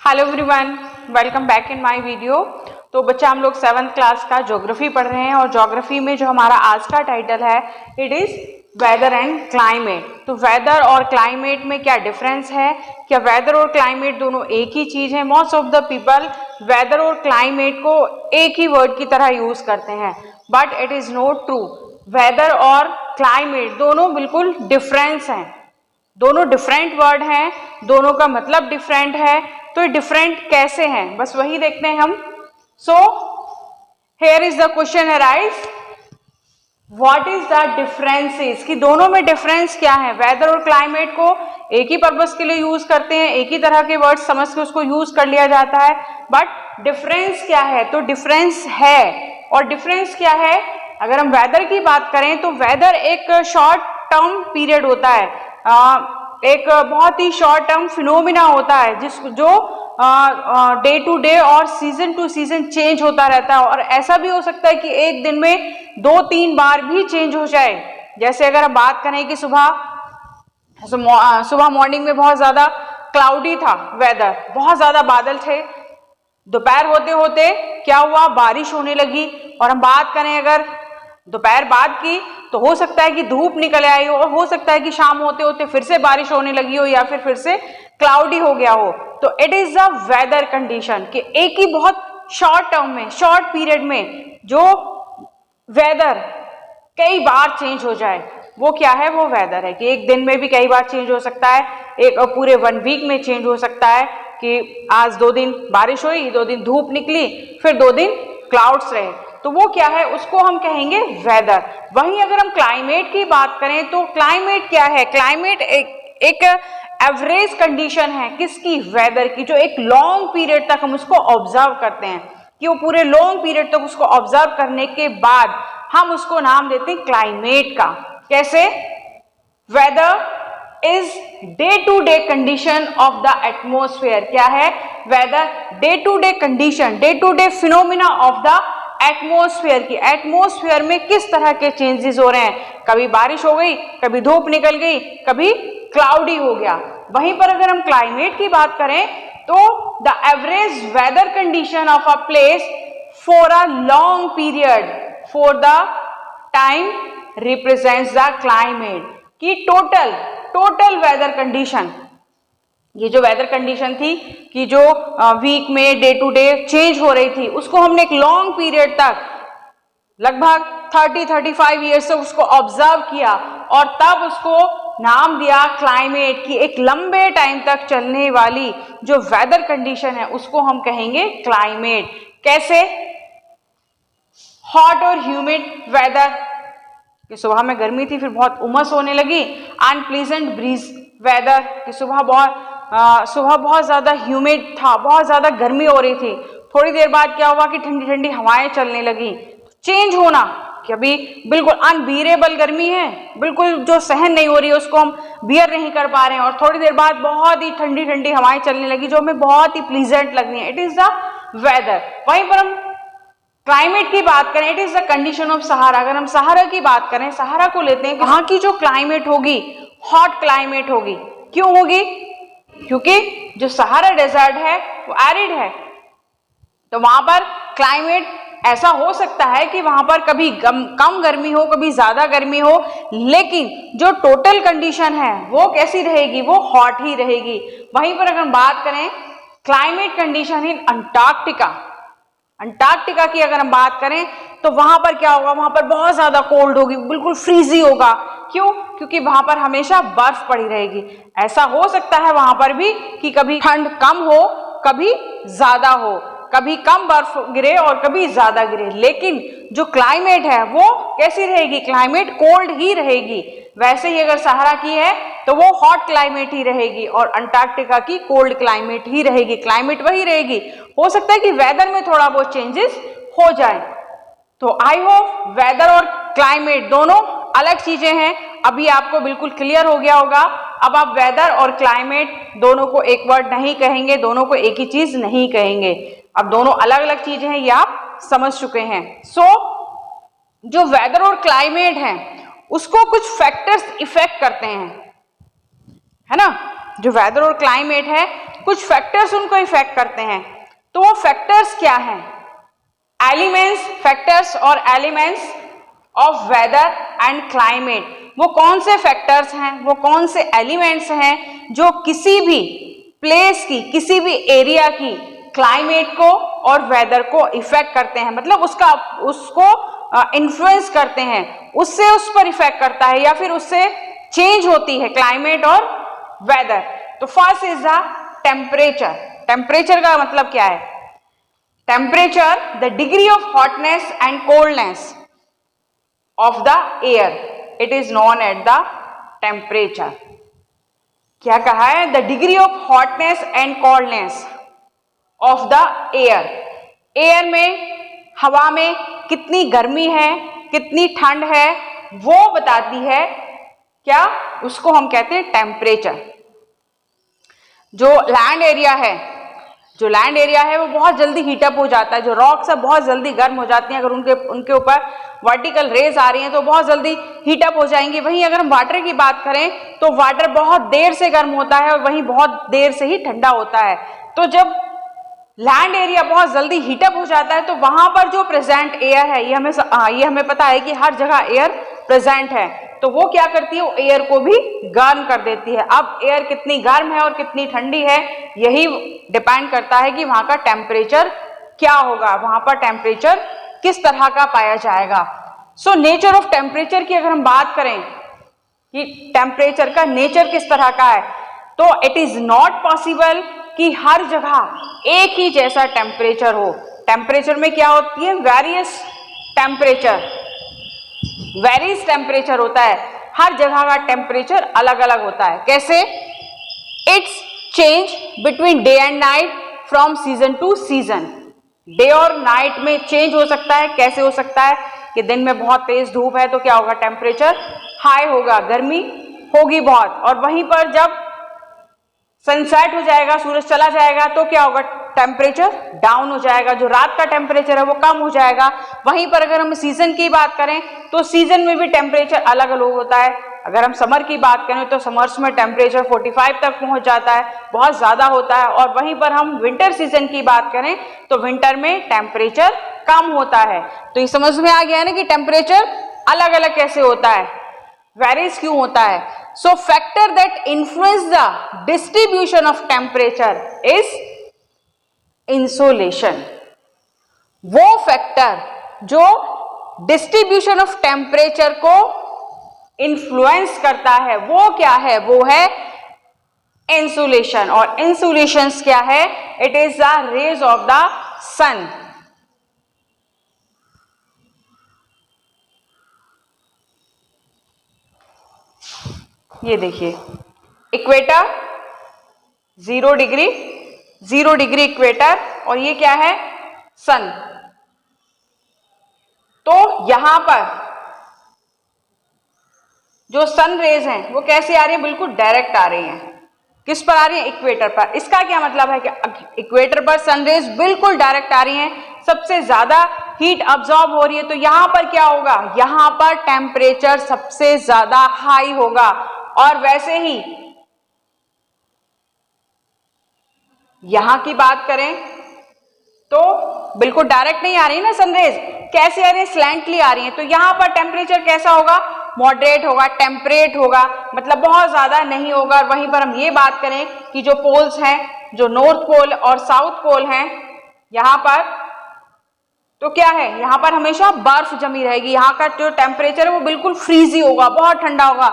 Hello everyone, welcome back in my video. तो बच्चा हम लोग 7th क्लास का ज्योग्राफी पढ़ रहे हैं और ज्योग्राफी में जो हमारा आज का टाइटल है it is whether and climate. तो वेदर और क्लाइमेट में क्या डिफरेंस है, क्या वेदर और क्लाइमेट दोनों एक ही चीज है। Most of the people weather और क्लाइमेट को एक ही वर्ड की तरह यूज करते हैं, but it is not true. Weather और क्लाइमेट दोनों बिल्कुल डिफरेंस हैं, दोनों डिफरेंट वर्ड हैं, दोनों का मतलब डिफरेंट है। तो डिफरेंट कैसे हैं, बस वही देखते हैं हम। So here is the question arise, what is the differences, कि दोनों में डिफरेंस क्या है। वेदर और क्लाइमेट को एक ही पर्पस के लिए यूज करते हैं, एक ही तरह के वर्ड समझ के उसको यूज कर लिया जाता है, बट डिफरेंस क्या है। तो डिफरेंस है, और डिफरेंस क्या है। अगर हम वेदर की बात करें तो वेदर एक शॉर्ट टर्म पीरियड होता है, एक बहुत ही शॉर्ट टर्म फिनोमिना होता है जो डे टू डे और सीजन टू सीजन चेंज होता रहता है। और ऐसा भी हो सकता है कि एक दिन में 2-3 बार भी चेंज हो जाए। जैसे अगर हम बात करें कि सुबह मॉर्निंग में बहुत ज्यादा क्लाउडी था वेदर, बहुत ज्यादा बादल थे, दोपहर होते होते क्या हुआ, बारिश होने लगी। और हम बात करें अगर दोपहर बाद की, तो हो सकता है कि धूप निकल आई हो, और हो सकता है कि शाम होते होते फिर से बारिश होने लगी हो, या फिर से क्लाउडी हो गया हो। तो it is the weather condition कि एक ही बहुत शॉर्ट टर्म में, शॉर्ट पीरियड में जो वेदर कई बार चेंज हो जाए, वो क्या है, वो वेदर है। कि एक दिन में भी कई बार चेंज हो सकता है, एक पूरे 1 वीक में चेंज हो सकता है कि आज 2 दिन बारिश हुई, 2 दिन धूप निकली, फिर 2 दिन क्लाउड्स रहे। तो वो क्या है, उसको हम कहेंगे वेदर। वहीं अगर हम क्लाइमेट की बात करें तो क्लाइमेट क्या है, क्लाइमेट एक एवरेज कंडीशन है किसकी, वेदर की, जो एक लॉन्ग पीरियड तक हम उसको ऑब्जर्व करते हैं, कि वो पूरे लॉन्ग पीरियड तक उसको ऑब्जर्व करने के बाद हम उसको नाम देते हैं क्लाइमेट का। कैसे, weather is day to day condition of the atmosphere. क्या है, weather day to day condition, day to day phenomena of the atmosphere की, एटमोस्फेयर में किस तरह के चेंजेस हो रहे हैं। कभी बारिश हो गई, कभी धूप निकल गई, कभी क्लाउडी हो गया। वहीं पर अगर हम क्लाइमेट की बात करें तो the average weather condition of a place for a long period for the time represents the climate. की टोटल वेदर कंडीशन, ये जो वेदर कंडीशन थी कि जो वीक में डे टू डे चेंज हो रही थी, उसको हमने एक लॉन्ग पीरियड तक लगभग 30-35 ईयर्स से उसको ऑब्जर्व किया, और तब उसको नाम दिया क्लाइमेट। की एक लंबे टाइम तक चलने वाली जो वेदर कंडीशन है उसको हम कहेंगे क्लाइमेट। कैसे, हॉट और ह्यूमिड वेदर, कि सुबह में गर्मी थी फिर बहुत उमस होने लगी। अनप्लीजेंट ब्रीज वेदर, कि सुबह बहुत ज्यादा ह्यूमिड था, बहुत ज्यादा गर्मी हो रही थी, थोड़ी देर बाद क्या हुआ कि ठंडी ठंडी हवाएं चलने लगी। चेंज होना कि अभी बिल्कुल अनबीरेबल गर्मी है, बिल्कुल जो सहन नहीं हो रही है उसको हम बियर नहीं कर पा रहे हैं, और थोड़ी देर बाद बहुत ही ठंडी ठंडी हवाएं चलने लगी जो हमें बहुत ही प्लीजेंट लग रही है। It is the weather. वहीं पर हम क्लाइमेट की बात करें, it is the condition of Sahara. अगर हम सहारा की बात करें, सहारा को लेते हैं, वहां की जो क्लाइमेट होगी हॉट क्लाइमेट होगी। क्यों होगी, क्योंकि जो सहारा डेजर्ट है वो एरिड है, तो वहां पर क्लाइमेट ऐसा हो सकता है कि वहां पर कभी कम गर्मी हो, कभी ज्यादा गर्मी हो, लेकिन जो टोटल कंडीशन है वो कैसी रहेगी, वो हॉट ही रहेगी। वहीं पर अगर हम बात करें climate condition in Antarctica, Antarctica की अगर हम बात करें तो वहां पर क्या होगा, वहां पर बहुत ज्यादा कोल्ड होगी, बिल्कुल फ्रीजी होगा। क्यों, क्योंकि वहां पर हमेशा बर्फ पड़ी रहेगी। ऐसा हो सकता है वहां पर भी कि कभी ठंड कम हो, कभी ज्यादा हो, कभी कम बर्फ गिरे और कभी ज्यादा गिरे, लेकिन जो क्लाइमेट है वो कैसी रहेगी, क्लाइमेट कोल्ड ही रहेगी। वैसे ही अगर सहारा की है तो वो हॉट क्लाइमेट ही रहेगी, और अंटार्कटिका की कोल्ड क्लाइमेट ही रहेगी, क्लाइमेट वही रहेगी। हो सकता है कि वेदर में थोड़ा बहुत चेंजेस हो जाए। तो आई होप वेदर और क्लाइमेट दोनों अलग चीजें हैं, अभी आपको बिल्कुल क्लियर हो गया होगा। अब आप वेदर और क्लाइमेट दोनों को एक वर्ड नहीं कहेंगे, दोनों को एक ही चीज नहीं कहेंगे। अब दोनों अलग अलग चीजें हैं, ये आप समझ चुके हैं। सो जो वेदर और क्लाइमेट है उसको कुछ फैक्टर्स इफेक्ट करते हैं, है ना। जो वेदर और क्लाइमेट है कुछ फैक्टर्स उनको इफेक्ट करते हैं। तो वो फैक्टर्स क्या हैं? एलिमेंट्स, फैक्टर्स और elements of weather and climate. वो कौन से फैक्टर्स हैं, वो कौन से एलिमेंट्स हैं जो किसी भी प्लेस की, किसी भी एरिया की क्लाइमेट को और वेदर को इफेक्ट करते हैं, मतलब उसको इन्फ्लुएंस करते हैं, उससे उस पर इफेक्ट करता है या फिर उससे चेंज होती है क्लाइमेट और वेदर। तो first is the temperature. Temperature का मतलब क्या है? Temperature the degree of hotness and coldness of the air, it is known at the temperature. क्या कहा है? The degree of hotness and coldness of the air. Air में, हवा में कितनी गर्मी है, कितनी ठंड है, वो बताती है क्या? उसको हम कहते हैं टेम्परेचर। जो लैंड एरिया है वो बहुत जल्दी हीटअप हो जाता है, जो रॉक्स है बहुत जल्दी गर्म हो जाती हैं, अगर उनके ऊपर वर्टिकल रेज आ रही हैं तो बहुत जल्दी हीटअप हो जाएंगी। वहीं अगर हम वाटर की बात करें तो वाटर बहुत देर से गर्म होता है और वहीं बहुत देर से ही ठंडा होता है। तो जब लैंड एरिया बहुत जल्दी हीटअप हो जाता है तो वहां पर जो प्रेजेंट एयर है, ये हमें पता है कि हर जगह एयर प्रेजेंट है, तो वो क्या करती है? वो एयर को भी गर्म कर देती है। अब एयर कितनी गर्म है और कितनी ठंडी है, यही डिपेंड करता है कि वहां का टेम्परेचर क्या होगा, वहां पर टेम्परेचर किस तरह का पाया जाएगा। सो नेचर ऑफ टेम्परेचर की अगर हम बात करें कि टेम्परेचर का नेचर किस तरह का है, तो इट इज नॉट पॉसिबल कि हर जगह एक ही जैसा टेम्परेचर हो। टेम्परेचर में क्या होती है? वेरियस टेम्परेचर होता है, हर जगह का टेम्परेचर अलग अलग होता है। कैसे? It's change between day and night from season two season. Day और नाइट में चेंज हो सकता है। कैसे हो सकता है? कि दिन में बहुत तेज धूप है तो क्या होगा? टेम्परेचर हाई होगा, गर्मी होगी बहुत, और वहीं पर जब सनसेट हो जाएगा, सूरज चला जाएगा, तो क्या होगा? टेम्परेचर डाउन हो जाएगा, जो रात का टेम्परेचर है वो कम हो जाएगा। वहीं पर अगर हम सीजन की बात करें तो सीजन में भी टेम्परेचर अलग अलग होता है। अगर हम समर की बात करें तो समर्स में टेम्परेचर 45 तक पहुंच जाता है, बहुत ज़्यादा होता है, और वहीं पर हम विंटर सीजन की बात करें तो विंटर में टेम्परेचर कम होता है। तो ये समझ में आ गया है ना कि टेम्परेचर अलग अलग कैसे होता है, वेरीज क्यों होता है। So factor that influence the distribution of temperature is insolation. वो फैक्टर जो डिस्ट्रीब्यूशन ऑफ टेम्परेचर को इन्फ्लुएंस करता है वो क्या है? वो है इंसुलेशन। और इंसुलेशन क्या है? It is the rays of the sun. ये देखिए, इक्वेटर 0 डिग्री इक्वेटर, और ये क्या है? सन। तो यहां पर जो सन रेज हैं वो कैसे आ रही है? बिल्कुल डायरेक्ट आ रही हैं। किस पर आ रही है? इक्वेटर पर। इसका क्या मतलब है कि इक्वेटर पर सन रेज बिल्कुल डायरेक्ट आ रही हैं, सबसे ज्यादा हीट अब्सॉर्ब हो रही है। तो यहां पर क्या होगा? यहां पर टेम्परेचर सबसे ज्यादा हाई होगा। और वैसे ही यहां की बात करें तो बिल्कुल डायरेक्ट नहीं आ रही है ना सनरेज, कैसे आ रही है? स्लैंटली आ रही है। तो यहां पर टेम्परेचर कैसा होगा? मॉडरेट होगा, टेम्परेट होगा, मतलब बहुत ज्यादा नहीं होगा। और वहीं पर हम ये बात करें कि जो पोल्स हैं, जो नॉर्थ पोल और साउथ पोल हैं, यहां पर तो क्या है? यहां पर हमेशा बर्फ जमी रहेगी। यहाँ का जो टेम्परेचर है वो बिल्कुल फ्रीजी होगा, बहुत ठंडा होगा।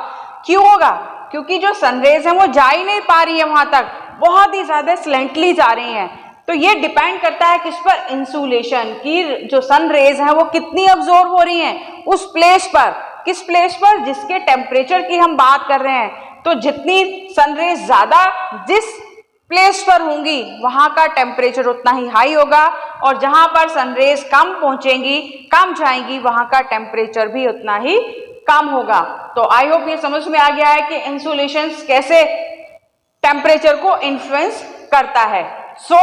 क्यों होगा? क्योंकि जो सनरेज है वो जा ही नहीं पा रही है वहां तक, बहुत ही ज्यादा स्लेंटली जा रही हैं। तो ये डिपेंड करता है किस पर? इंसुलेशन की। जो सन रेज है वो कितनी अब्सॉर्ब हो रही हैं उस प्लेस पर। किस प्लेस पर? जिसके टेम्परेचर की हम बात कर रहे हैं। तो जितनी सन रेज ज्यादा जिस प्लेस पर होंगी वहां का टेम्परेचर उतना ही हाई होगा, और जहां पर सनरेज कम पहुंचेंगी, कम जाएंगी, वहां का टेम्परेचर भी उतना ही कम होगा। तो आई होप ये समझ में आ गया है कि इंसुलेशन कैसे टेम्परेचर को इन्फ्लुएंस करता है। So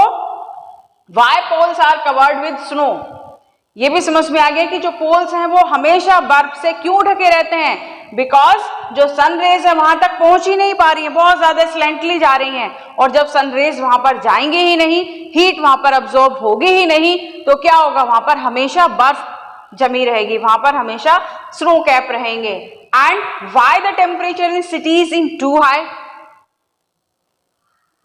why poles are covered with snow, ये भी समझ में आ गया कि जो पोल्स हैं वो हमेशा बर्फ से क्यों ढके रहते हैं? बिकॉज जो सन रेज है वहां तक पहुंच ही नहीं पा रही है, बहुत ज्यादा स्लैंटली जा रही हैं, और जब सन रेज वहां पर जाएंगे ही नहीं, हीट वहां पर अब्सॉर्ब होगी ही नहीं, तो क्या होगा, वहां पर हमेशा बर्फ जमी रहेगी, वहां पर हमेशा स्नो कैप रहेंगे। And why the temperature in cities in too high,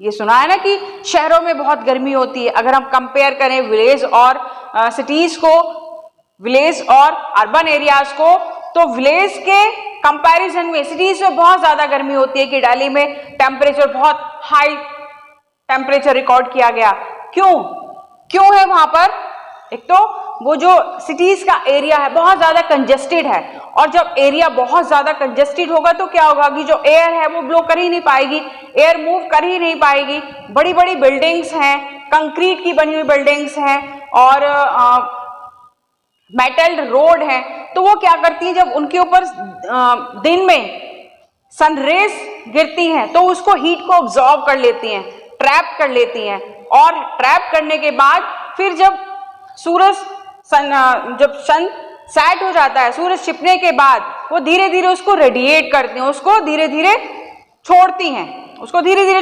ये सुना है ना कि शहरों में बहुत गर्मी होती है। अगर हम कंपेयर करें विलेज और सिटीज को, विलेज और अर्बन एरियाज को, तो विलेज के कंपैरिजन में सिटीज में बहुत ज्यादा गर्मी होती है कि दिल्ली में टेम्परेचर बहुत हाई टेम्परेचर रिकॉर्ड किया गया। क्यों है वहां पर, एक तो वो जो सिटीज का एरिया है बहुत ज्यादा कंजेस्टेड है, और जब एरिया बहुत ज्यादा कंजेस्टेड होगा तो क्या होगा कि जो एयर है वो ब्लो कर ही नहीं पाएगी, एयर मूव कर ही नहीं पाएगी। बड़ी बड़ी बिल्डिंग्स हैं, कंक्रीट की बनी हुई बिल्डिंग्स हैं और मेटल्ड रोड है, तो वो क्या करती है, जब उनके ऊपर दिन में सनरेज गिरती हैं तो उसको हीट को ऑब्जॉर्ब कर लेती हैं, ट्रैप कर लेती हैं, और ट्रैप करने के बाद फिर जब जब सन सेट हो जाता है, सूरज छिपने के बाद वो धीरे धीरे उसको रेडिएट करती हैं, उसको धीरे धीरे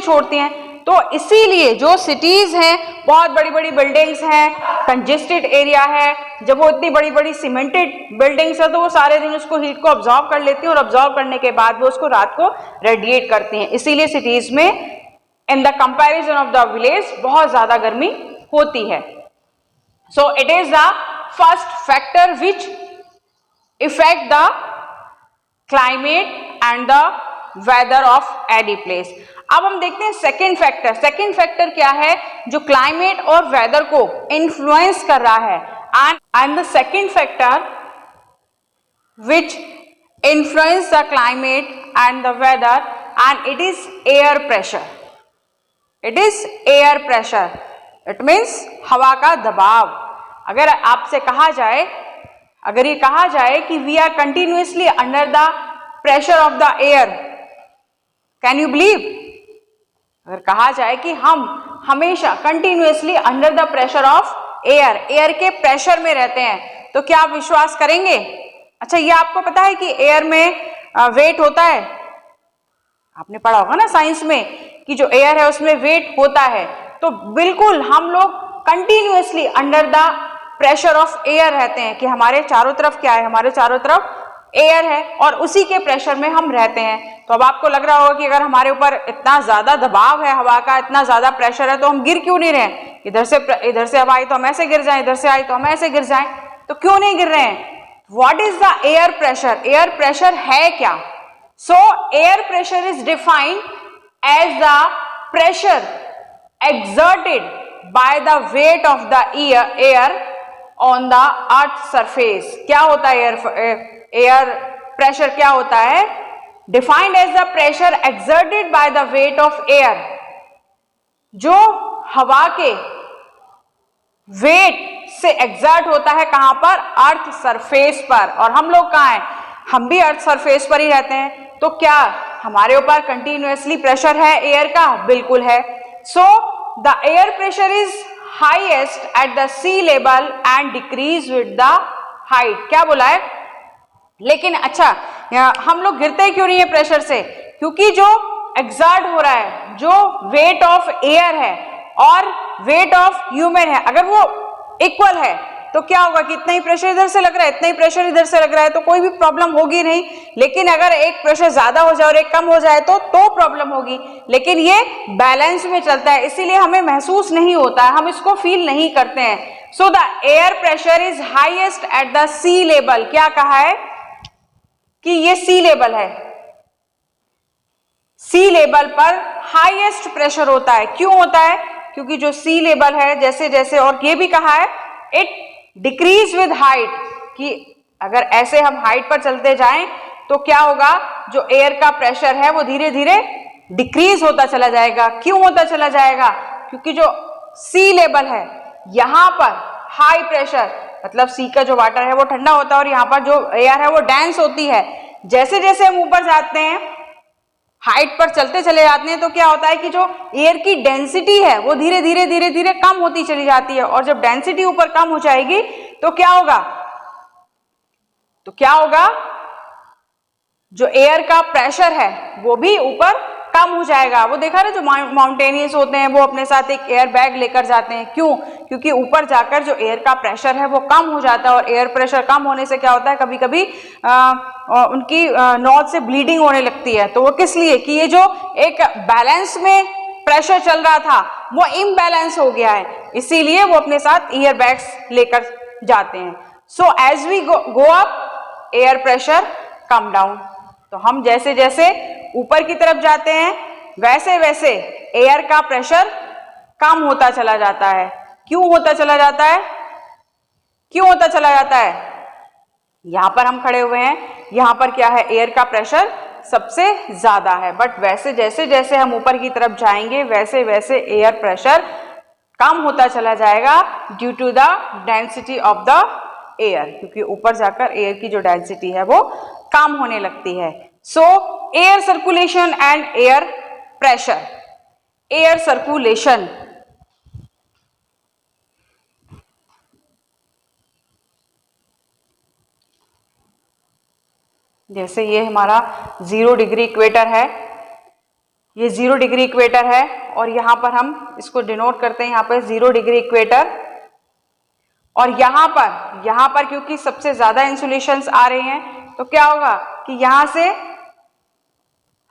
छोड़ती हैं। तो इसीलिए जो सिटीज हैं, बहुत बड़ी बड़ी बिल्डिंग्स हैं, कंजेस्टेड एरिया है, जब वो इतनी बड़ी बड़ी सीमेंटेड बिल्डिंग्स है तो वो सारे दिन उसको हीट को ऑब्जॉर्ब कर लेती हैं, और ऑब्जॉर्ब करने के बाद वो उसको रात को रेडिएट करती हैं। इसीलिए सिटीज में in the comparison of the village बहुत ज्यादा गर्मी होती है। So it is the first factor which affect the climate and the weather of any place. अब हम देखते हैं सेकेंड फैक्टर। सेकेंड फैक्टर क्या है जो क्लाइमेट और वेदर को इन्फ्लुएंस कर रहा है, and the second factor which influence the climate and the weather, and it is air pressure. It is air pressure. It means हवा का दबाव। अगर आपसे कहा जाए, अगर ये कहा जाए कि we are continuously under the pressure of the air, can you believe? अगर कहा जाए कि हम हमेशा continuously under the pressure of air, air के प्रेशर में रहते हैं, तो क्या आप विश्वास करेंगे? अच्छा, ये आपको पता है कि एयर में वेट होता है, आपने पढ़ा होगा ना साइंस में कि जो एयर है उसमें वेट होता है। तो बिल्कुल हम लोग continuously under the pressure of air रहते हैं कि हमारे चारों तरफ क्या है, हमारे चारों तरफ एयर है और उसी के प्रेशर में हम रहते हैं। तो अब आपको लग रहा होगा कि अगर हमारे ऊपर इतना ज्यादा दबाव है हवा का, इतना ज्यादा प्रेशर है, तो हम गिर क्यों नहीं रहे? इधर से हवा आई तो हम ऐसे गिर जाएं, इधर से आई तो हम ऐसे गिर जाएं, तो क्यों नहीं गिर रहे हैं? What is the air pressure? Air pressure है क्या? So air pressure is defined as the pressure exerted by the weight of the air on the earth surface. क्या होता है एयर प्रेशर? क्या होता है? Defined as the pressure exerted by the weight of air, जो हवा के wait से एग्जर्ट होता है कहां पर? अर्थ सरफेस पर। और हम लोग कहां हैं? हम भी अर्थ सरफेस पर ही रहते हैं। तो क्या हमारे ऊपर कंटिन्यूअसली प्रेशर है एयर का? बिल्कुल है। So the air pressure is highest at the sea level and decrease with the height. क्या बोला है? लेकिन अच्छा, हम लोग गिरते क्यों नहीं है प्रेशर से? क्योंकि जो एग्जर्ट हो रहा है, जो वेट ऑफ एयर है और वेट ऑफ ह्यूमन है, अगर वो इक्वल है तो क्या होगा कि इतना ही प्रेशर इधर से लग रहा है, इतना ही प्रेशर इधर से लग रहा है, तो कोई भी प्रॉब्लम होगी नहीं। लेकिन अगर एक प्रेशर ज्यादा हो जाए और एक कम हो जाए तो प्रॉब्लम होगी। लेकिन ये बैलेंस में चलता है, इसीलिए हमें महसूस नहीं होता है, हम इसको फील नहीं करते हैं। So the air pressure is highest at the sea level. क्या कहा है कि ये सी लेवल है, सी लेवल पर हाईएस्ट प्रेशर होता है। क्यों होता है? क्योंकि जो सी लेवल है, जैसे जैसे, और ये भी कहा है इट डिक्रीज विद हाइट, कि अगर ऐसे हम हाइट पर चलते जाएं तो क्या होगा, जो एयर का प्रेशर है वो धीरे धीरे डिक्रीज होता चला जाएगा। क्यों होता चला जाएगा? क्योंकि जो सी लेवल है यहां पर हाई प्रेशर, मतलब सी का जो वाटर है वो ठंडा होता है और यहाँ पर जो एयर है वो डेंस होती है। जैसे जैसे हम ऊपर जाते हैं, हाइट पर चलते चले जाते हैं, तो क्या होता है कि जो एयर की डेंसिटी है वो धीरे धीरे कम होती चली जाती है। और जब डेंसिटी ऊपर कम हो जाएगी तो क्या होगा? जो एयर का प्रेशर है वो भी ऊपर कम हो जाएगा। वो देखा ना, जो माउंटेनियर्स होते हैं वो अपने साथ एक एयर बैग लेकर जाते हैं। क्यों? क्योंकि ऊपर जाकर जो एयर का प्रेशर है वो कम हो जाता है, और एयर प्रेशर कम होने से क्या होता है, कभी कभी उनकी नोज से ब्लीडिंग होने लगती है। तो वो किस लिए, कि ये जो एक बैलेंस में प्रेशर चल रहा था वो इम्बैलेंस हो गया है, इसीलिए वो अपने साथ एयर बैग्स लेकर जाते हैं। So as we go up air pressure come down. तो हम जैसे जैसे ऊपर की तरफ जाते हैं वैसे वैसे एयर का प्रेशर कम होता चला जाता है। क्यों होता चला जाता है? क्यों होता चला जाता है? यहां पर हम खड़े हुए हैं, यहां पर क्या है, एयर का प्रेशर सबसे ज्यादा है, बट वैसे जैसे जैसे हम ऊपर की तरफ जाएंगे वैसे वैसे एयर प्रेशर कम होता चला जाएगा due to the density of the air, क्योंकि ऊपर जाकर एयर की जो डेंसिटी है वो कम होने लगती है। सो air circulation and air pressure. Air circulation, जैसे ये हमारा 0 डिग्री इक्वेटर है, ये 0 डिग्री इक्वेटर है, और यहां पर हम इसको डिनोट करते हैं, यहां पर 0 डिग्री इक्वेटर। और यहां पर क्योंकि सबसे ज्यादा इंसुलेशंस आ रहे हैं, तो क्या होगा कि यहां से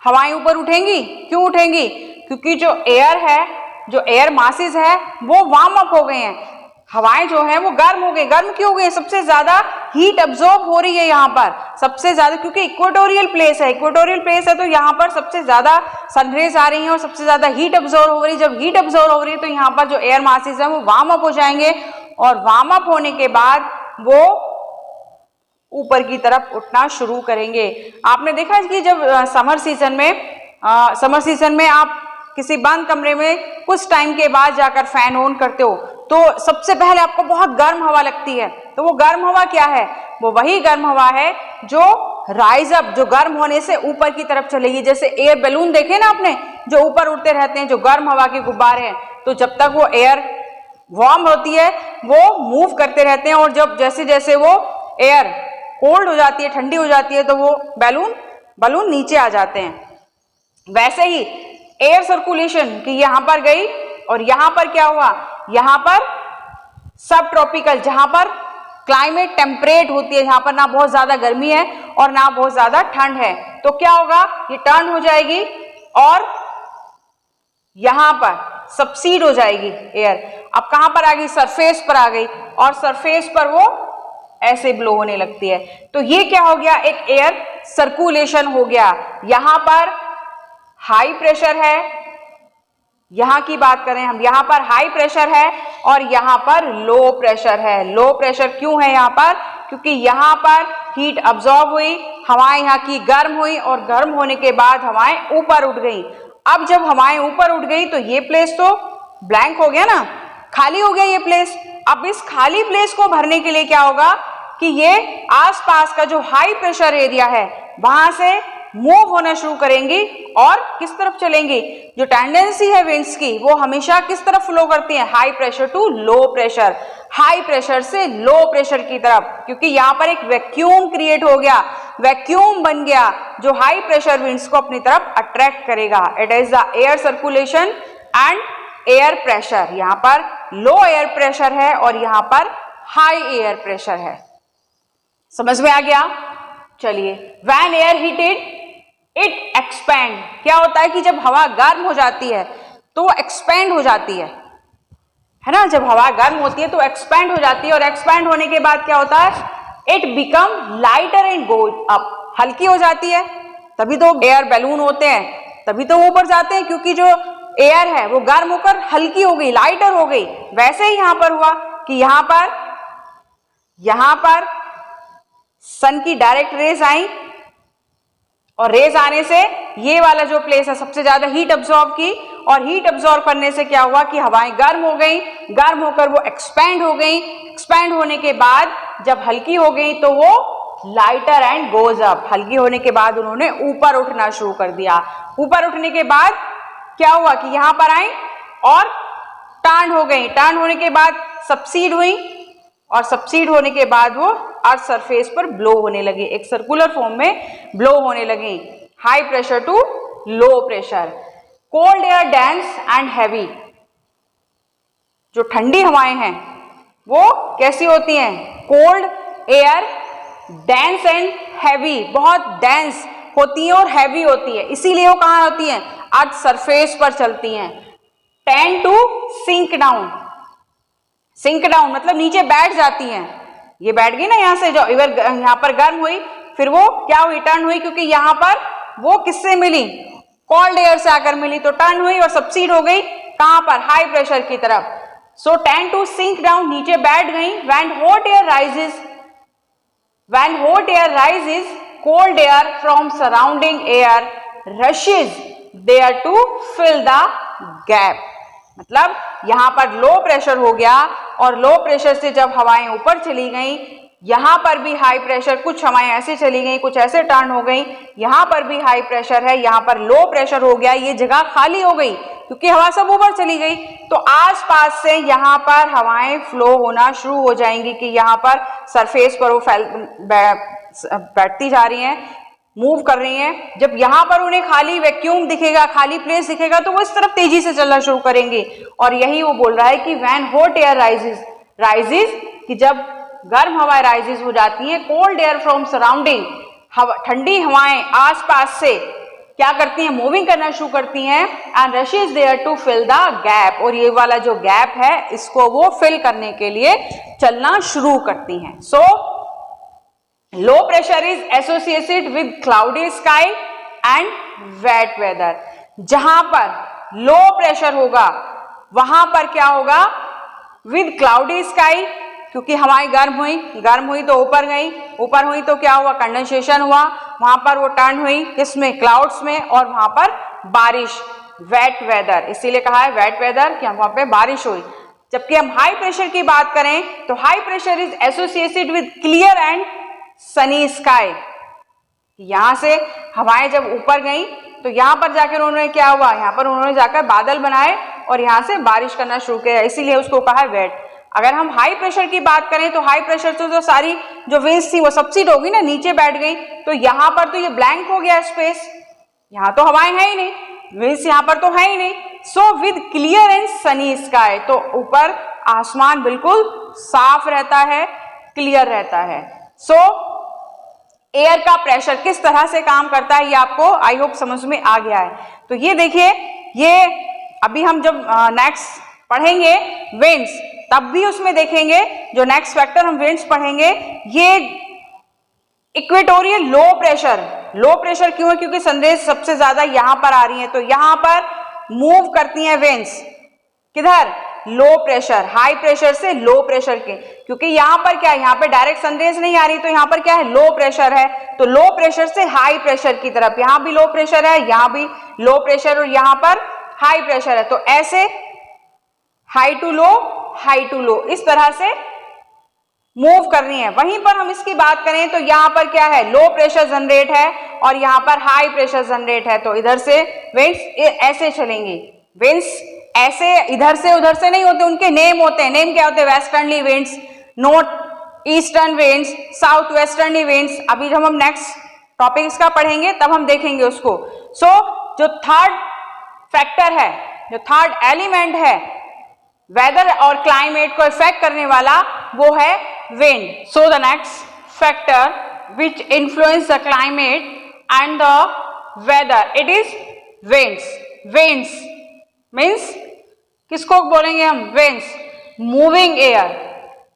हवाएं ऊपर उठेंगी। क्यों उठेंगी? क्योंकि जो एयर है, जो एयर मासेस है वो वार्म अप हो गए हैं, हवाएं जो है वो गर्म हो गई। गर्म क्यों हो गई? सबसे ज्यादा हीट अब्सॉर्ब हो रही है यहाँ पर, सबसे ज्यादा, क्योंकि इक्वेटोरियल प्लेस है। इक्वेटोरियल प्लेस है तो यहाँ पर सबसे ज्यादा सनरेज आ रही है और सबसे ज्यादा हीट अब्सॉर्ब हो रही है। जब हीट अब्सॉर्ब हो रही है तो यहाँ पर जो एयर मासेस है वो वार्म अप हो जाएंगे, और वार्म अप होने के बाद वो ऊपर की तरफ उठना शुरू करेंगे। आपने देखा है कि जब समर सीजन में आप किसी बंद कमरे में कुछ टाइम के बाद जाकर फैन ऑन करते हो तो सबसे पहले आपको बहुत गर्म हवा लगती है। तो वो गर्म हवा क्या है? वो वही गर्म हवा है जो राइज अप, जो गर्म होने से ऊपर की तरफ चलेगी। जैसे एयर बैलून देखे ना आपने, जो ऊपर उड़ते रहते हैं, जो गर्म हवा के गुब्बारे हैं, तो जब तक वो एयर वार्म होती है वो मूव करते रहते हैं, और जब जैसे जैसे वो एयर कोल्ड हो जाती है, ठंडी हो जाती है, तो वो बैलून नीचे आ जाते हैं। वैसे ही एयर सर्कुलेशन कि यहां पर गई, और यहां पर क्या हुआ, यहां पर सब ट्रॉपिकल, जहां पर क्लाइमेट टेम्परेट होती है, जहां पर ना बहुत ज्यादा गर्मी है और ना बहुत ज्यादा ठंड है, तो क्या होगा, ये टर्न हो जाएगी और यहां पर सबसीड हो जाएगी एयर। अब कहां पर आ गई? सरफेस पर आ गई, और सरफेस पर वो ऐसे ब्लो होने लगती है। तो ये क्या हो गया? एक एयर सर्कुलेशन हो गया। यहां पर हाई प्रेशर है, यहां की बात करें हम, यहां पर हाई प्रेशर है और यहां पर लो प्रेशर है। लो प्रेशर क्यों है यहां पर? क्योंकि यहां पर हीट अब्सॉर्ब हुई, हवाएं यहां की गर्म हुई, और गर्म होने के बाद हवाएं ऊपर उठ गई। अब जब हवाएं ऊपर उठ गई तो ये प्लेस तो ब्लैंक हो गया ना, खाली हो गया ये प्लेस। अब इस खाली प्लेस को भरने के लिए क्या होगा कि ये आसपास का जो हाई प्रेशर एरिया है वहां से मूव होना शुरू करेंगी, और किस तरफ चलेंगी? जो टेंडेंसी है विंड्स की वो हमेशा किस तरफ फ्लो करती है? High pressure to low pressure, high pressure से लो प्रेशर की तरफ, क्योंकि यहाँ पर एक वैक्यूम क्रिएट हो गया, वैक्यूम बन गया जो हाई प्रेशर विंड्स को अपनी तरफ अट्रैक्ट करेगा। It is the air circulation and air pressure. यहाँ पर लो एयर प्रेशर है और यहाँ पर हाई एयर प्रेशर है। समझ में आ गया? चलिए, when air heated it expand. क्या होता है कि जब हवा गर्म हो जाती है तो वो एक्सपैंड हो जाती है ना? जब हवा गर्म होती है तो एक्सपैंड हो जाती है, और एक्सपैंड होने के बाद क्या होता है? It become lighter and goes up, हल्की हो जाती है। तभी तो एयर बैलून होते हैं, तभी तो वो ऊपर जाते हैं, क्योंकि जो एयर है वो गर्म होकर हल्की हो गई, लाइटर हो गई। वैसे ही यहां पर हुआ कि यहां पर सन की डायरेक्ट रेज आई, और रेज आने से ये वाला जो प्लेस है सबसे ज्यादा हीट अब्सॉर्ब की, और हीट अब्सॉर्ब करने से क्या हुआ कि हवाएं गर्म हो गई, गर्म होकर वो एक्सपैंड हो गई। एक्सपैंड होने के बाद जब हल्की हो गई तो वो लाइटर एंड गोज अप, हल्की होने के बाद उन्होंने ऊपर उठना शुरू कर दिया। ऊपर उठने के बाद क्या हुआ कि यहां पर आई और टर्न हो गई, टर्न होने के बाद सबसीड हुई, और सबसीड होने के बाद वो अर्थ सरफेस पर ब्लो होने लगे, एक सर्कुलर फॉर्म में ब्लो होने लगे। High pressure to low pressure. Cold air dense and heavy, जो ठंडी हवाएं हैं वो कैसी होती हैं? Cold air dense and heavy, बहुत डेंस होती है और हैवी होती है, इसीलिए वो कहाँ होती हैं? अर्थ सरफेस पर चलती हैं। Tend to sink down, sink down मतलब नीचे बैठ जाती हैं। ये बैठ गई ना यहाँ से, जो इधर यहाँ पर गर्म हुई, फिर वो क्या हुई? टर्न हुई, क्योंकि यहाँ पर वो किससे मिली? कोल्ड एयर से आकर मिली, तो टर्न हुई और सबसीड हो गई कहाँ पर? हाई प्रेशर की तरफ। So tend to sink down, नीचे बैठ गई। When hot air rises, when hot air rises, cold air from surrounding air rushes there to fill the gap. मतलब यहां पर लो प्रेशर हो गया और लो प्रेशर से जब हवाएं ऊपर चली गई, यहां पर भी हाई प्रेशर, कुछ हवाएं ऐसे चली गई, कुछ ऐसे टर्न हो गई, यहां पर भी हाई प्रेशर है, यहां पर लो प्रेशर हो गया, ये जगह खाली हो गई क्योंकि हवा सब ऊपर चली गई। तो आसपास से यहां पर हवाएं फ्लो होना शुरू हो जाएंगी कि यहां पर सरफेस पर वो बैठती जा रही हैं, मूव कर रही हैं। जब यहां पर उन्हें खाली वैक्यूम दिखेगा, खाली प्लेस दिखेगा, तो वो इस तरफ तेजी से चलना शुरू करेंगे। और यही वो बोल रहा है कि when hot air rises, rises कि जब गर्म हवाएं राइजेस हो जाती हैं, कोल्ड एयर फ्रॉम सराउंडिंग, ठंडी हवाएं आसपास से क्या करती हैं? मूविंग करना शुरू करती हैं। And rushes there to fill the gap, और ये वाला जो गैप है इसको वो फिल करने के लिए चलना शुरू करती हैं। So low pressure is associated with cloudy sky and wet weather. जहां पर लो प्रेशर होगा वहां पर क्या होगा? विद क्लाउडी स्काई, क्योंकि हवाएं गर्म हुई तो ऊपर गई, ऊपर हुई तो क्या हुआ? कंडेंसेशन हुआ, वहां पर वो टर्न हुई किसमें? क्लाउड्स में, और वहां पर बारिश, वेट वेदर, इसीलिए कहा है वेट वेदर कि वहां पे बारिश हुई। जबकि हम हाई प्रेशर की बात करें तो high pressure is associated with clear and Sunny sky. यहां से हवाएं जब ऊपर गई तो यहां पर जाकर उन्होंने क्या हुआ? यहां पर उन्होंने जाकर बादल बनाए और यहां से बारिश करना शुरू किया, इसीलिए उसको कहा है वेट। अगर हम हाई प्रेशर की बात करें तो हाई प्रेशर से जो सारी जो वेव्स थी वो सबसीड होगी ना, नीचे बैठ गई, तो यहां पर तो ये ब्लैंक हो गया स्पेस, यहां तो हवाएं है ही नहीं, वेव्स यहां पर तो है ही नहीं। So with clear and Sunny sky, तो ऊपर आसमान बिल्कुल साफ रहता है, क्लियर रहता है। सो एयर का प्रेशर किस तरह से काम करता है ये आपको आई होप समझ में आ गया है। तो ये देखिए, ये अभी हम जब नेक्स्ट पढ़ेंगे विंड्स, तब भी उसमें देखेंगे, जो नेक्स्ट फैक्टर हम विंड्स पढ़ेंगे, ये इक्वेटोरियल लो प्रेशर क्यों है? क्योंकि सनरेज सबसे ज्यादा यहां पर आ रही है, तो यहां पर मूव करती हैं विंड्स, किधर? लो प्रेशर, हाई प्रेशर से लो प्रेशर के, क्योंकि यहां पर क्या है? यहां पे डायरेक्ट सनरेज नहीं आ रही, तो यहां पर क्या है? लो प्रेशर है, तो लो प्रेशर से हाई प्रेशर की तरफ, यहां भी लो प्रेशर है, यहां भी लो प्रेशर और यहां पर हाई प्रेशर है, तो ऐसे हाई टू लो इस तरह से मूव कर रही है। वहीं पर हम इसकी बात करें तो यहां पर क्या है? लो प्रेशर जनरेट है और यहां पर हाई प्रेशर जनरेट है, तो इधर से विंड्स ऐसे चलेंगी। विंड्स ऐसे इधर से उधर से नहीं होते, उनके नेम होते हैं। नेम क्या होते हैं? Westerly winds, north eastern winds, south westerly winds. अभी जब हम नेक्स्ट टॉपिक्स का पढ़ेंगे तब हम देखेंगे उसको। सो जो थर्ड फैक्टर है, जो थर्ड एलिमेंट है वेदर और क्लाइमेट को इफेक्ट करने वाला, वो है wind. So the next factor which influence the climate and the weather, it is winds. Winds means किसको बोलेंगे हम? Winds, moving air.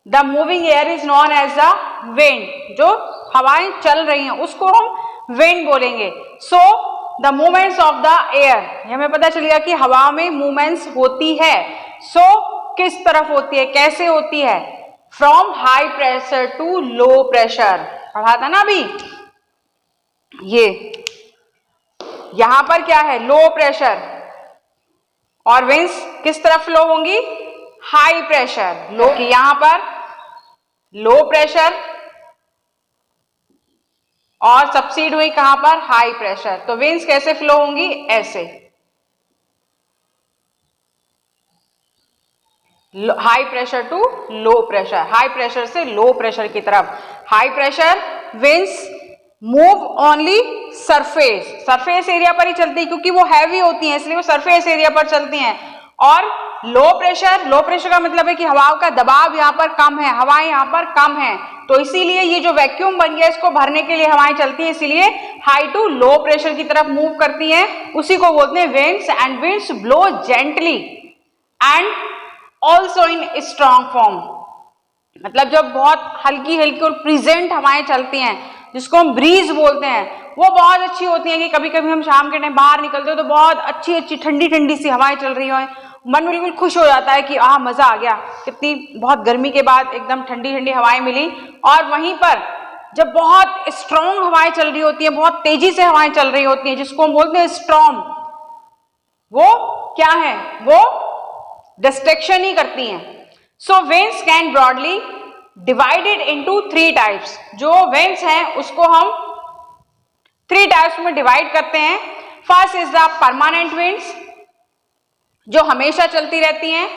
The moving air is known as the wind. जो हवाएं चल रही हैं उसको हम विंड बोलेंगे। So the movements of the air, हमें पता चलेगा कि हवा में मूवमेंट्स होती है। सो किस तरफ होती है, कैसे होती है? From high pressure to low pressure, पढ़ा था ना अभी। ये यहां पर क्या है? लो प्रेशर, और विंड्स किस तरफ फ्लो होंगी? High pressure. लो की यहां पर लो प्रेशर और सबसीड हुई कहां पर? High pressure. तो विंड्स कैसे फ्लो होंगी? ऐसे। High pressure to low pressure, high pressure से लो प्रेशर की तरफ। High pressure winds move only surface, surface area पर ही चलती है क्योंकि वो हैवी होती हैं इसलिए वो सरफेस एरिया पर चलती हैं। और लो प्रेशर का मतलब है कि हवाओं का दबाव यहाँ पर कम है, हवाएं यहाँ पर कम है, तो इसीलिए ये जो वैक्यूम बन गया इसको भरने के लिए हवाएं चलती हैं, इसीलिए हाई टू लो प्रेशर की तरफ मूव करती हैं, उसी को बोलते हैं winds. And winds blow gently and also in strong form, मतलब जब बहुत हल्की हल्की और प्रेजेंट हवाएं चलती हैं जिसको हम ब्रीज बोलते हैं, वो बहुत अच्छी होती हैं कि कभी कभी हम शाम के टाइम बाहर निकलते हो तो बहुत अच्छी अच्छी ठंडी ठंडी सी हवाएं चल रही हो, मन बिल्कुल खुश हो जाता है कि मजा आ गया, कितनी बहुत गर्मी के बाद एकदम ठंडी ठंडी हवाएं मिली। और वहीं पर जब बहुत स्ट्रॉन्ग हवाएं चल रही होती हैं, बहुत तेजी से हवाएं चल रही होती हैं जिसको हम बोलते हैं स्टॉर्म, वो क्या है, वो डिस्ट्रैक्शन ही करती हैं। So winds can broadly divided into 3 types, जो विंड्स हैं उसको हम 3 टाइप्स में डिवाइड करते हैं। First is the permanent winds, जो हमेशा चलती रहती हैं।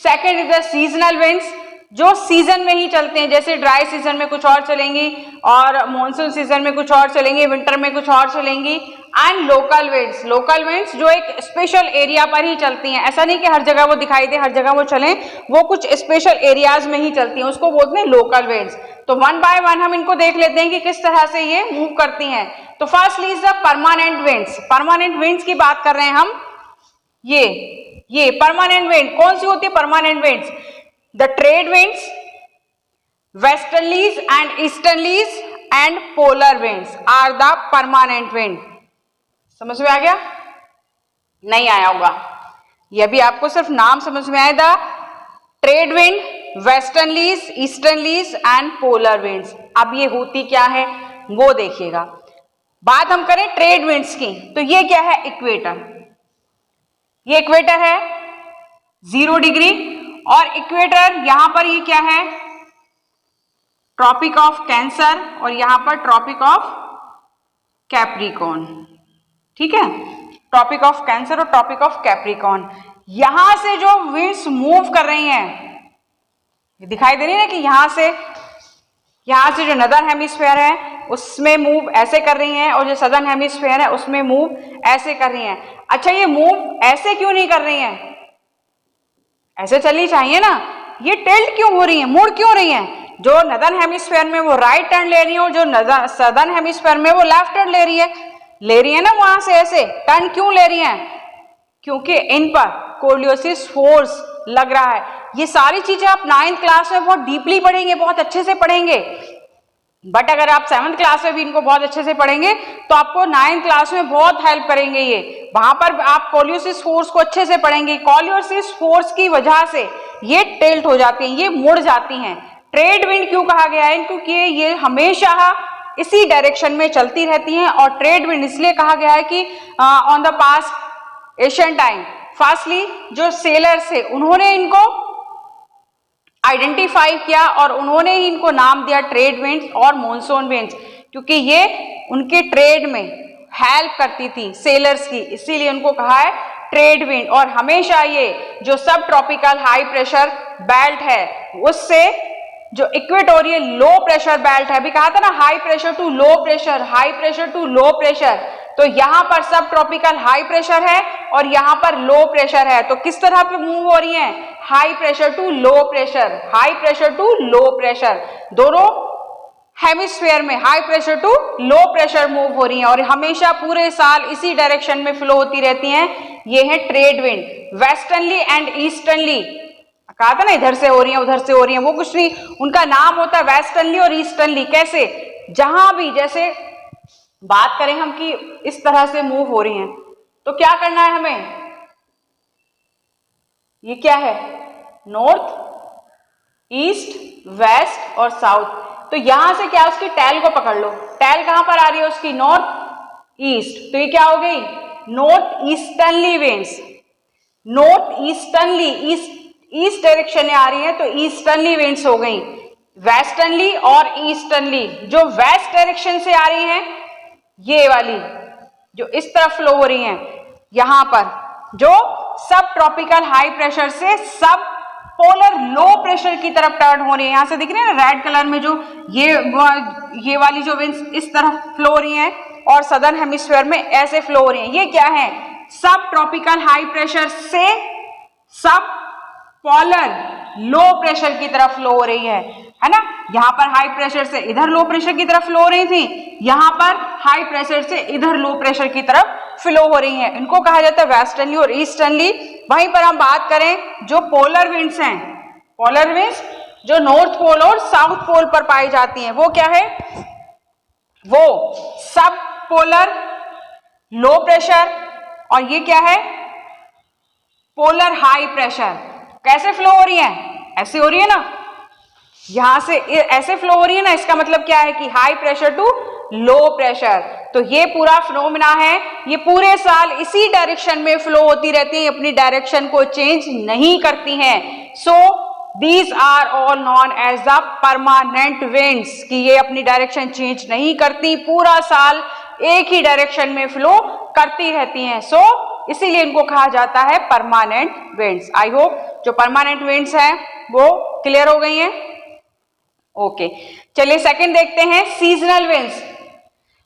Second is the seasonal winds, जो सीजन में ही चलते हैं, जैसे ड्राई सीजन में कुछ और चलेंगी और मॉनसून सीजन में कुछ और चलेंगी, विंटर में कुछ और चलेंगी। एंड लोकल विंड्स जो एक स्पेशल एरिया पर ही चलती हैं, ऐसा नहीं कि हर जगह वो दिखाई दे, हर जगह वो चलें, वो कुछ स्पेशल एरियाज में ही चलती हैं, उसको बोलते हैं लोकल विंड्स। तो वन बाय वन हम इनको देख लेते हैं कि किस तरह से ये मूव करती हैं। तो firstly is the permanent winds, permanent winds की बात कर रहे हैं हम। ये परमानेंट विंड कौन सी होती है? Permanent winds, the trade winds, westerlies and easterlies and polar winds are the permanent wind. समझ में आ गया? नहीं आया होगा, ये भी आपको सिर्फ नाम समझ में आया, the trade wind, westerlies, easterlies and polar winds. अब ये होती क्या है वो देखिएगा। बात हम करें ट्रेड विंड्स की, तो ये क्या है? इक्वेटर, ये इक्वेटर है 0 डिग्री, और इक्वेटर यहां पर ये क्या है? ट्रॉपिक ऑफ कैंसर, और यहां पर ट्रॉपिक ऑफ कैप्रिकॉर्न। ठीक है, ट्रॉपिक ऑफ कैंसर और ट्रॉपिक ऑफ कैप्रिकॉर्न। यहां से जो विंड्स मूव कर रही हैं, दिखाई दे रही है ना कि यहां से जो नदर्न हेमिस्फीयर है उसमें मूव ऐसे कर रही हैं, और जो सदर्न हेमिस्फीयर है उसमें मूव ऐसे कर रही हैं। अच्छा, ये मूव ऐसे क्यों नहीं कर रही हैं? ऐसे चलनी चाहिए ना, ये टिल्ट क्यों हो रही हैं, मुड़ क्यों रही हैं? जो नदर्न हेमिस्फीयर में वो राइट टर्न ले रही है, और जो सदर्न हेमिस्फीयर में वो लेफ्ट टर्न ले रही है ना, वहां से ऐसे टर्न क्यों ले रही हैं? क्योंकि इन पर कोलियोसिस फोर्स लग रहा है। ये सारी चीजें आप 9th क्लास में बहुत डीपली पढ़ेंगे, बहुत अच्छे से पढ़ेंगे, बट अगर आप 7th क्लास में भी इनको बहुत अच्छे से पढ़ेंगे तो आपको 9th क्लास में बहुत हेल्प करेंगे ये। वहां पर आप कोलियोसिस फोर्स को अच्छे से पढ़ेंगे। कोलियोसिस फोर्स की वजह से ये टिल्ट हो जाती हैं, ये मुड़ जाती हैं। ट्रेड विंड क्यों कहा गया है? क्योंकि ये हमेशा इसी डायरेक्शन में चलती रहती हैं, और ट्रेड विंड इसलिए कहा गया है कि on the past Asian time, firstly जो सेलर्स थे उन्होंने इनको आइडेंटिफाई किया और उन्होंने ही इनको नाम दिया ट्रेड विंड्स और मॉनसून विंड्स, क्योंकि ये उनके ट्रेड में हेल्प करती थी सेलर्स की, इसीलिए उनको कहा है ट्रेड विंड। और हमेशा ये जो सब ट्रॉपिकल हाई प्रेशर बेल्ट है उससे जो इक्वेटोरियल लो प्रेशर बेल्ट है, अभी कहा था ना high pressure to low pressure, high pressure to low pressure, तो यहां पर सब ट्रॉपिकल हाई प्रेशर है और यहां पर लो प्रेशर है। तो किस तरह पे मूव हो रही हैं? High pressure to low pressure, high pressure to low pressure, दोनों हेमिस्फीयर में high pressure to low pressure move हो रही हैं, और हमेशा पूरे साल इसी डायरेक्शन में फ्लो होती रहती हैं। ये है trade wind. Westerly and easterly, कहा था ना इधर से हो रही है उधर से हो रही है, वो कुछ नहीं, उनका नाम होता है वेस्टर्नली और ईस्टर्नली। कैसे? जहां भी जैसे बात करें हम कि इस तरह से मूव हो रही हैं, तो क्या करना है हमें? ये क्या है? नॉर्थ, ईस्ट, वेस्ट और साउथ। तो यहां से क्या, उसकी टेल को पकड़ लो, टेल कहां पर आ रही है उसकी? नॉर्थ ईस्ट, तो ये क्या हो गई? North easterly winds. North easterly, east direction में आ रही है तो ईस्टर्नली विंड्स हो गई। वेस्टर्नली और ईस्टर्नली, जो वेस्ट डायरेक्शन से आ रही हैं, ये वाली जो इस तरफ फ्लो हो रही हैं, यहां पर जो सब ट्रॉपिकल हाई प्रेशर से सब पोलर लो प्रेशर की तरफ टर्न हो रही है। यहां से दिख रही है ना रेड कलर में, जो ये वाली जो विंड्स इस तरफ फ्लो हो रही हैं और सदर्न हेमिस्फीयर में ऐसे फ्लो हो रही हैं। ये क्या है? सब ट्रॉपिकल हाई प्रेशर से सब पोलर लो प्रेशर की तरफ फ्लो हो रही है ना। यहां पर हाई प्रेशर से इधर लो प्रेशर की तरफ फ्लो हो रही थी, यहां पर हाई प्रेशर से इधर लो प्रेशर की तरफ फ्लो हो रही है। इनको कहा जाता है वेस्टर्नली और ईस्टर्नली। वहीं पर हम बात करें जो पोलर विंड्स हैं, पोलर विंड्स जो नॉर्थ पोल और साउथ पोल पर पाई जाती हैं, वो क्या है? वो सब पोलर लो प्रेशर, और ये क्या है? Polar high pressure. कैसे फ्लो हो रही है? ऐसे हो रही है ना, यहां से ऐसे फ्लो हो रही है ना। इसका मतलब क्या है कि high pressure to low pressure. तो ये पूरा फिनोमेना है, ये पूरे साल इसी डायरेक्शन में फ्लो होती रहती है, अपनी डायरेक्शन को चेंज नहीं करती हैं। So these are all known as the permanent winds, कि ये अपनी डायरेक्शन चेंज नहीं करती, पूरा साल एक ही डायरेक्शन में फ्लो करती रहती हैं। सो इसीलिए इनको कहा जाता है परमानेंट विंड्स। आई होप जो परमानेंट विंड्स हैं वो क्लियर हो गई हैं। ओके, चलिए सेकंड देखते हैं, seasonal winds.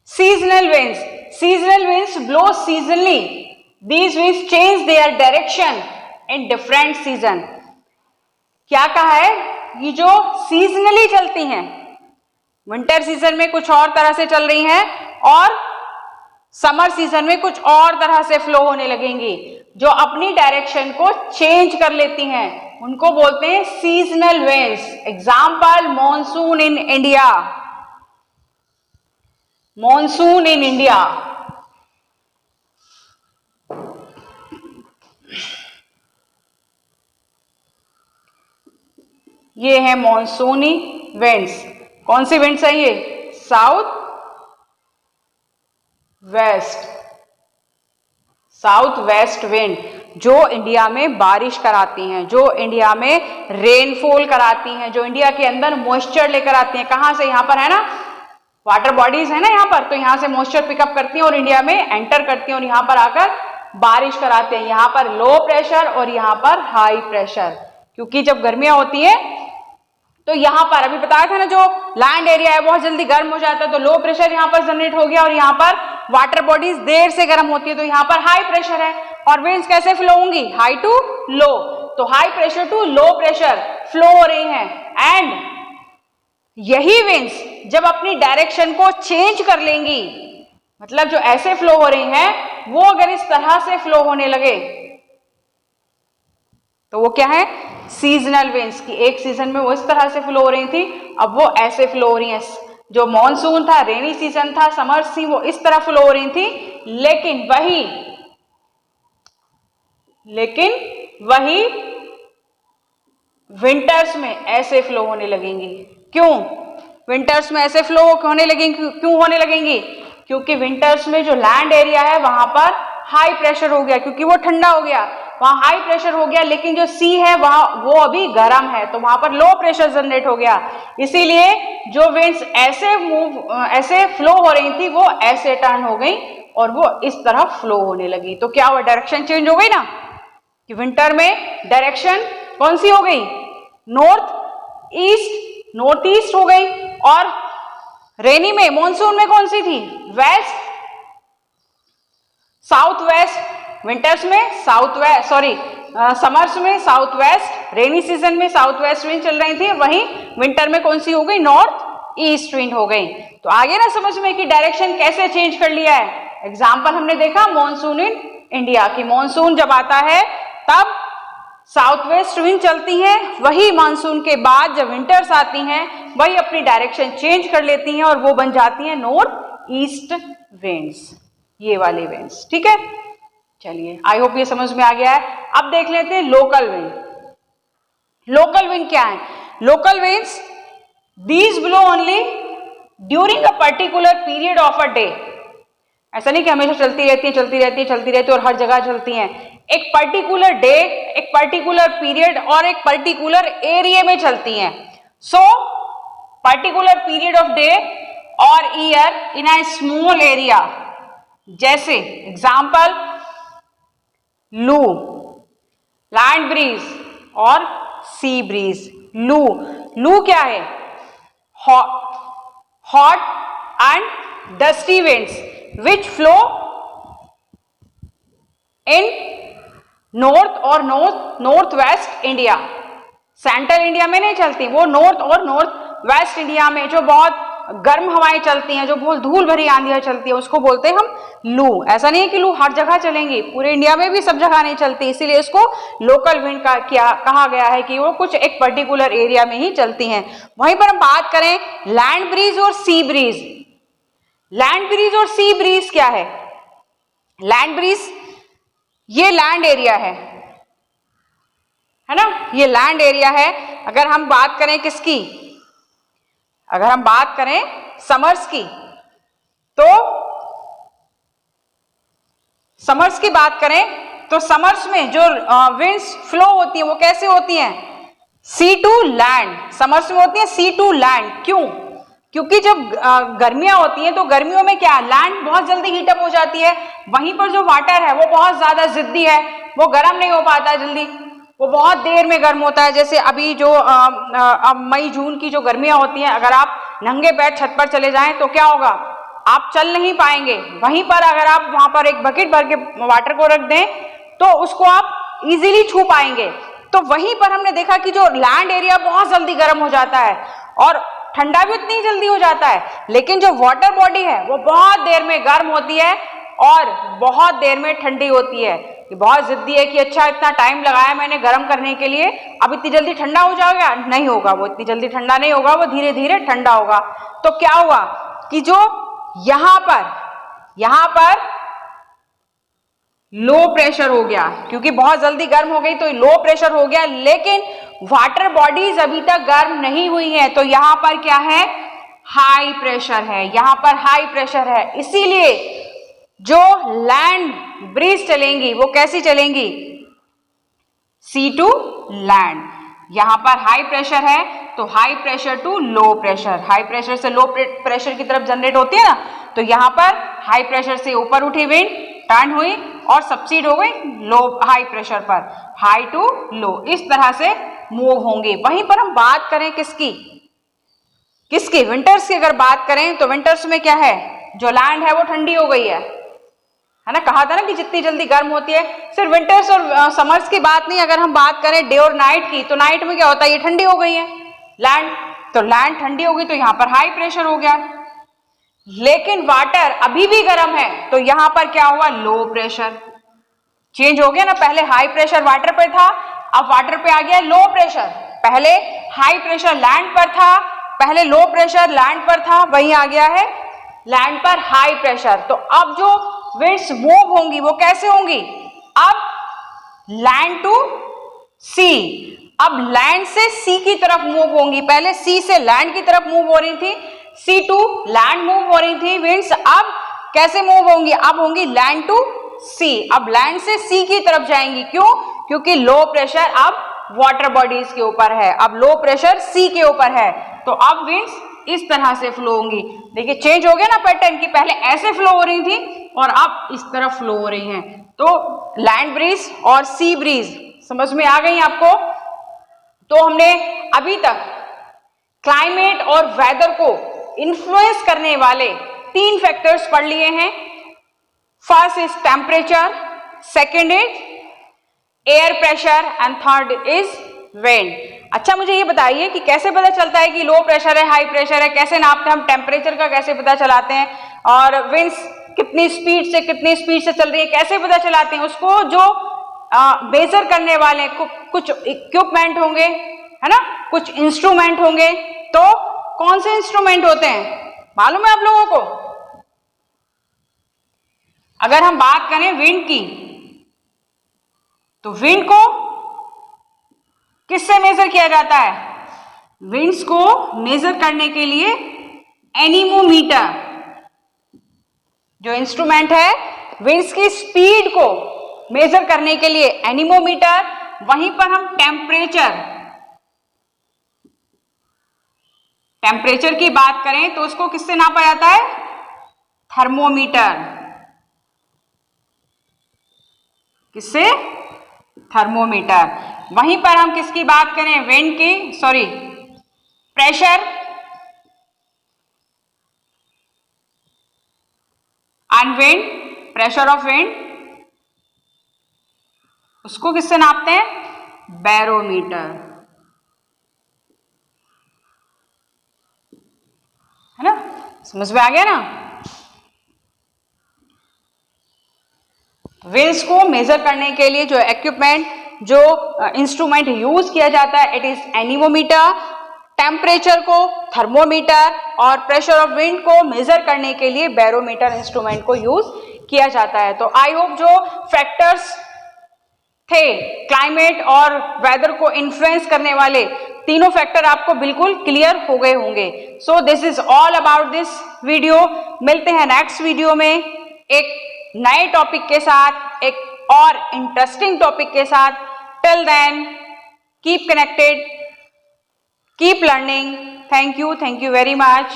Seasonal winds, seasonal winds blow seasonally. These winds change their direction in different season. क्या कहा है? ये जो सीजनली चलती हैं, विंटर सीजन में कुछ और तरह से चल रही हैं और समर सीजन में कुछ और तरह से फ्लो होने लगेंगी, जो अपनी डायरेक्शन को चेंज कर लेती हैं, उनको बोलते हैं seasonal winds. Example, monsoon in India, monsoon in India. ये है मॉनसूनी विंड्स। कौन सी विंड्स है ये? South west, south west wind, जो इंडिया में बारिश कराती हैं, जो इंडिया में रेनफॉल कराती हैं, जो इंडिया के अंदर मॉइस्चर लेकर आती हैं। कहां से? यहां पर है ना, वाटर बॉडीज है ना यहाँ पर, तो यहाँ से मॉइस्चर पिकअप करती हैं और इंडिया में एंटर करती हैं और यहाँ पर आकर बारिश कराते हैं। यहाँ पर लो प्रेशर और यहाँ पर हाई प्रेशर, क्योंकि जब गर्मियां होती है तो यहाँ पर अभी बताया था ना, जो लैंड एरिया है बहुत जल्दी गर्म हो जाता है, तो लो प्रेशर यहाँ पर जनरेट हो गया और यहाँ पर वाटर बॉडीज देर से गर्म होती है, तो यहाँ पर हाई प्रेशर है। और विंड्स कैसे फ्लो होंगी? High to low. तो high pressure to low pressure flow हो रही हैं, एंड यही विंड्स जब अपनी डायरेक्शन को चेंज कर लेंगी, मतलब जो ऐसे फ्लो हो रही हैं वो अगर इस तरह से फ्लो होने लगे तो वो क्या है? Seasonal winds. की एक सीजन में वो इस तरह से फ्लो हो रही थी, अब वो ऐसे फ्लो हो रही हैं। जो मॉनसून था, रेनी सीजन था, समर्स थी, वो इस तरह फ्लो हो रही थी, लेकिन वही विंटर्स में ऐसे फ्लो होने लगेंगी। क्यों विंटर्स में ऐसे फ्लो होने लगेंगी? क्यों होने लगेंगी? क्योंकि विंटर्स में जो लैंड एरिया है वहां पर हाई प्रेशर हो गया, क्योंकि वो ठंडा हो गया, वहां हाई प्रेशर हो गया, लेकिन जो सी है वहां वो अभी गर्म है, तो वहां पर लो प्रेशर जनरेट हो गया। इसीलिए जो विंड्स ऐसे फ्लो हो रही थी वो ऐसे टर्न हो गई और वो इस तरह फ्लो होने लगी। तो क्या हुआ? डायरेक्शन चेंज हो गई ना, कि विंटर में डायरेक्शन कौन सी हो गई? नॉर्थ ईस्ट हो गई, और रेनी में, मॉनसून में कौन सी थी? West, south west. विंटर्स में साउथ वेस्ट, समर्स में साउथ वेस्ट, रेनी सीजन में साउथ वेस्ट विंड चल रही थी, वहीं विंटर में कौन सी हो गई? नॉर्थ ईस्ट विंड हो गई। तो आगे ना समझ में कि डायरेक्शन कैसे चेंज कर लिया है। एग्जाम्पल हमने देखा मॉनसून इन इंडिया, की मॉनसून जब आता है तब साउथ वेस्ट विंड चलती हैं, वही मानसून के बाद जब विंटर्स आती हैं वही अपनी डायरेक्शन चेंज कर लेती हैं और वो बन जाती हैं नॉर्थ ईस्ट विंड्स, ये वाली विंड्स। ठीक है, चलिए आई होप ये समझ में आ गया है। अब देख लेते हैं लोकल विंड। लोकल विंड क्या है? Local winds, these blow only during a particular period of a day. ऐसा नहीं कि हमेशा चलती रहती है और हर जगह चलती हैं। एक पर्टिकुलर डे, एक पर्टिकुलर पीरियड और एक पर्टिकुलर एरिया में चलती हैं। So particular period of day और year in a small area, जैसे एग्जाम्पल लू, लैंड ब्रीज और सी ब्रीज। लू, लू क्या है? Hot and dusty winds which flow in north और north west India. Central India में नहीं चलती, वो नॉर्थ और नॉर्थ वेस्ट इंडिया में जो बहुत गर्म हवाएं चलती हैं, जो बहुत धूल भरी आंधियां चलती है, उसको बोलते हैं हम लू। ऐसा नहीं है कि लू हर जगह चलेंगी, पूरे इंडिया में भी सब जगह नहीं चलती, इसीलिए इसको लोकल विंड का क्या कहा गया है कि वो कुछ एक पर्टिकुलर एरिया में ही चलती हैं। वहीं पर हम बात करें लैंड ब्रीज और सी ब्रीज। लैंड ब्रीज और सी ब्रीज क्या है? लैंड ब्रीज ये लैंड एरिया है ना, ये लैंड एरिया है। अगर हम बात करें किसकी, अगर हम बात करें समर्स की, तो समर्स की बात करें तो समर्स में जो विंड्स फ्लो होती है वो कैसे होती हैं? सी टू लैंड। समर्स में होती है सी टू लैंड। क्यों? क्योंकि जब गर्मियां होती हैं तो गर्मियों में क्या, लैंड बहुत जल्दी हीटअप हो जाती है, वहीं पर जो वाटर है वो बहुत ज्यादा जिद्दी है, वो गर्म नहीं हो पाता है जल्दी, वो बहुत देर में गर्म होता है। जैसे अभी जो मई जून की जो गर्मियां होती हैं, अगर आप नंगे पैर छत पर चले जाएं तो क्या होगा, आप चल नहीं पाएंगे। वहीं पर अगर आप वहां पर एक बकेट भर के वाटर को रख दें तो उसको आप इजीली छू पाएंगे। तो वहीं पर हमने देखा कि जो लैंड एरिया बहुत जल्दी गर्म हो जाता है और ठंडा भी उतनी जल्दी हो जाता है, लेकिन जो वाटर बॉडी है वो बहुत देर में गर्म होती है और बहुत देर में ठंडी होती है। ये बहुत जिद्दी है कि अच्छा इतना टाइम लगाया मैंने गर्म करने के लिए, अब इतनी जल्दी ठंडा हो जाएगा, नहीं होगा, वो इतनी जल्दी ठंडा नहीं होगा, वो धीरे धीरे ठंडा होगा। तो क्या हुआ कि जो यहां पर लो प्रेशर हो गया, क्योंकि बहुत जल्दी गर्म हो गई तो लो प्रेशर हो गया, लेकिन वाटर बॉडीज अभी तक गर्म नहीं हुई है, तो यहां पर क्या है, हाई प्रेशर है, यहां पर हाई प्रेशर है। इसीलिए जो लैंड ब्रीज चलेंगी वो कैसी चलेंगी, सी टू लैंड। यहां पर हाई प्रेशर है तो high pressure to low pressure, high pressure से लो प्रेशर की तरफ जनरेट होती है ना, तो यहां पर हाई प्रेशर से ऊपर उठी विंड टर्न हुई और सबसीड हो गई लो हाई प्रेशर पर, हाई टू लो, इस तरह से मूव होंगे। वहीं पर हम बात करें किसकी विंटर्स की अगर बात करें तो विंटर्स में क्या है, जो लैंड है वो ठंडी हो गई है ना, कहा था ना कि जितनी जल्दी गर्म होती है। सिर्फ विंटर्स और समर्स की बात नहीं, अगर हम बात करें डे और नाइट की, तो नाइट में क्या होता है, ये ठंडी हो गई है लैंड, तो लैंड ठंडी हो गई तो यहां पर हाई प्रेशर हो गया, लेकिन वाटर अभी भी गर्म है तो यहां पर क्या हुआ, लो प्रेशर चेंज हो गया ना। पहले हाई प्रेशर वाटर पर था, अब वाटर पे आ गया लो प्रेशर। पहले हाई प्रेशर लैंड पर था, पहले लो प्रेशर लैंड पर था, वहीं आ गया है लैंड पर हाई प्रेशर। तो अब जो विंड्स मूव होंगी वो कैसे होंगी, अब लैंड टू सी, अब लैंड से सी की तरफ मूव होंगी। पहले सी से लैंड की तरफ मूव हो रही थी, सी टू लैंड मूव हो रही थी विंड्स, अब कैसे मूव होंगी, अब होंगी लैंड टू सी, अब लैंड से सी की तरफ जाएंगी। क्यों? क्योंकि लो प्रेशर अब वाटर बॉडीज के ऊपर है, अब लो प्रेशर सी के ऊपर है, तो अब विंड्स इस तरह से फ्लो होंगी। देखिए चेंज हो गया ना पैटर्न, की पहले ऐसे फ्लो हो रही थी और अब इस तरफ फ्लो हो रही हैं। तो लैंड ब्रीज और सी ब्रीज समझ में आ गई आपको। तो हमने अभी तक क्लाइमेट और वेदर को इन्फ्लुएंस करने वाले 3 फैक्टर्स पढ़ लिए हैं। First is temperature, second is air pressure and third is wind. अच्छा मुझे ये बताइए कि कैसे पता चलता है कि लो प्रेशर है हाई प्रेशर है, कैसे नापते हैं हम, टेम्परेचर का कैसे पता चलाते हैं, और विंड्स कितनी स्पीड से चल रही है कैसे पता चलाते हैं उसको। जो मेजर करने वाले कुछ इक्विपमेंट होंगे है ना, कुछ इंस्ट्रूमेंट होंगे, तो कौन से इंस्ट्रूमेंट होते हैं मालूम है आप लोगों को। अगर हम बात करें विंड की, तो विंड को किससे मेजर किया जाता है, विंड्स को मेजर करने के लिए एनीमोमीटर जो इंस्ट्रूमेंट है, विंड्स की स्पीड को मेजर करने के लिए एनीमोमीटर। वहीं पर हम टेम्परेचर की बात करें तो उसको किससे नापा जाता है, थर्मोमीटर। किससे, थर्मोमीटर। वहीं पर हम किसकी बात करें, विंड की, sorry pressure and wind, pressure of wind, उसको किससे नापते हैं, बैरोमीटर, है ना, समझ में आ गया ना। विंड्स को मेजर करने के लिए जो इक्विपमेंट, जो इंस्ट्रूमेंट यूज किया जाता है, इट इज एनीमोमीटर, टेम्परेचर को थर्मोमीटर, और प्रेशर ऑफ विंड को मेजर करने के लिए बैरोमीटर इंस्ट्रूमेंट को यूज किया जाता है। तो आई होप जो फैक्टर्स थे क्लाइमेट और वेदर को इन्फ्लुएंस करने वाले तीनों फैक्टर आपको बिल्कुल क्लियर हो गए होंगे। So this is all about this video. मिलते हैं नेक्स्ट वीडियो में एक नए टॉपिक के साथ, एक और इंटरेस्टिंग टॉपिक के साथ। Till then keep connected, keep learning. Thank you very much.